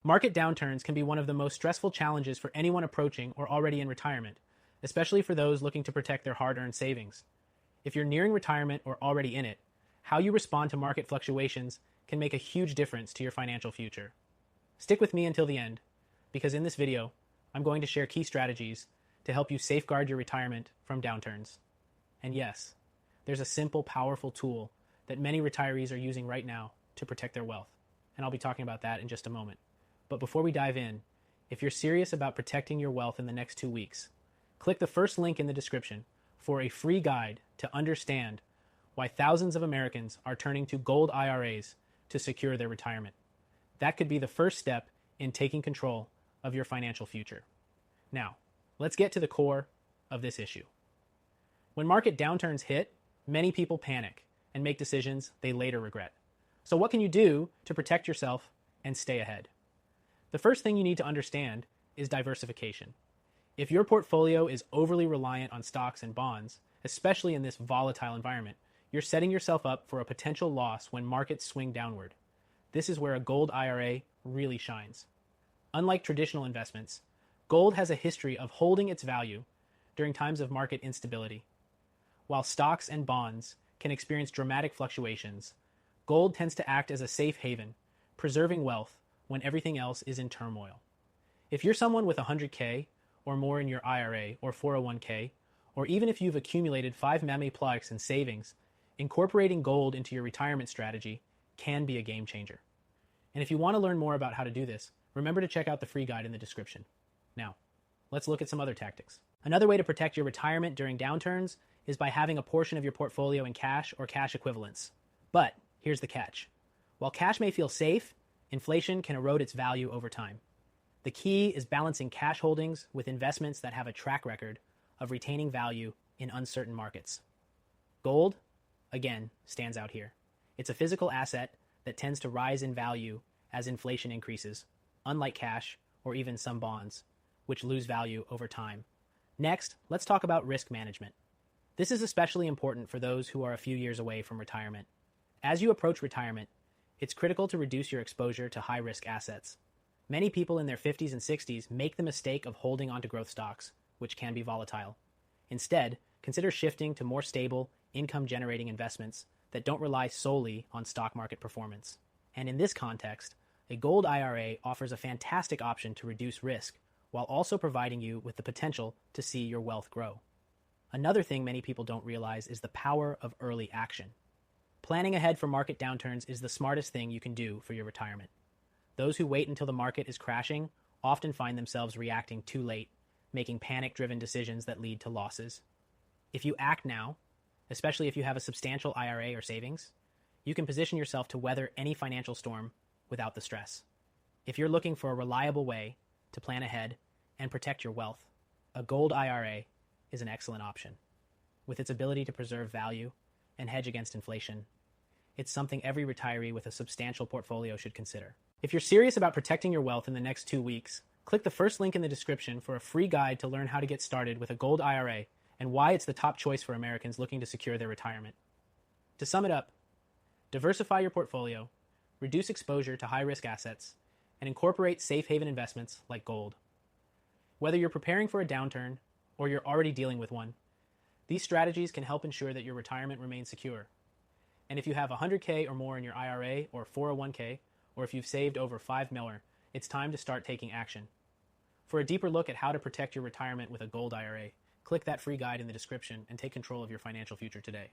Market downturns can be one of the most stressful challenges for anyone approaching or already in retirement, especially for those looking to protect their hard earned savings. If you're nearing retirement or already in it, how you respond to market fluctuations can make a huge difference to your financial future. Stick with me until the end, because in this video, I'm going to share key strategies to help you safeguard your retirement from downturns. And yes, there's a simple, powerful tool that many retirees are using right now to protect their wealth, and I'll be talking about that in just a moment. But before we dive in, if you're serious about protecting your wealth in the next 2 weeks, click the first link in the description for a free guide to understand why thousands of Americans are turning to gold IRAs to secure their retirement. That could be the first step in taking control of your financial future. Now, let's get to the core of this issue. When market downturns hit, many people panic and make decisions they later regret. So what can you do to protect yourself and stay ahead? The first thing you need to understand is diversification. If your portfolio is overly reliant on stocks and bonds, especially in this volatile environment, you're setting yourself up for a potential loss when markets swing downward. This is where a gold IRA really shines. Unlike traditional investments, gold has a history of holding its value during times of market instability. While stocks and bonds can experience dramatic fluctuations, gold tends to act as a safe haven, preserving wealth when everything else is in turmoil. If you're someone with 100K or more in your IRA or 401K, or even if you've accumulated 5 Mame Plex in savings, incorporating gold into your retirement strategy can be a game changer. And if you want to learn more about how to do this, remember to check out the free guide in the description. Now, let's look at some other tactics. Another way to protect your retirement during downturns is by having a portion of your portfolio in cash or cash equivalents. But here's the catch. While cash may feel safe, inflation can erode its value over time. The key is balancing cash holdings with investments that have a track record of retaining value in uncertain markets. Gold, again, stands out here. It's a physical asset that tends to rise in value as inflation increases, unlike cash or even some bonds, which lose value over time. Next, let's talk about risk management. This is especially important for those who are a few years away from retirement. As you approach retirement, it's critical to reduce your exposure to high-risk assets. Many people in their 50s and 60s make the mistake of holding onto growth stocks, which can be volatile. Instead, consider shifting to more stable, income-generating investments that don't rely solely on stock market performance. And in this context, a gold IRA offers a fantastic option to reduce risk while also providing you with the potential to see your wealth grow. Another thing many people don't realize is the power of early action. Planning ahead for market downturns is the smartest thing you can do for your retirement. Those who wait until the market is crashing often find themselves reacting too late, making panic-driven decisions that lead to losses. If you act now, especially if you have a substantial IRA or savings, you can position yourself to weather any financial storm without the stress. If you're looking for a reliable way to plan ahead and protect your wealth, a gold IRA is an excellent option. With its ability to preserve value and hedge against inflation, it's something every retiree with a substantial portfolio should consider. If you're serious about protecting your wealth in the next 2 weeks, click the first link in the description for a free guide to learn how to get started with a gold IRA and why it's the top choice for Americans looking to secure their retirement. To sum it up, diversify your portfolio, reduce exposure to high-risk assets, and incorporate safe haven investments like gold. Whether you're preparing for a downturn or you're already dealing with one, these strategies can help ensure that your retirement remains secure. And if you have 100K or more in your IRA or 401K, or if you've saved over 5 miller, it's time to start taking action. For a deeper look at how to protect your retirement with a gold IRA, click that free guide in the description and take control of your financial future today.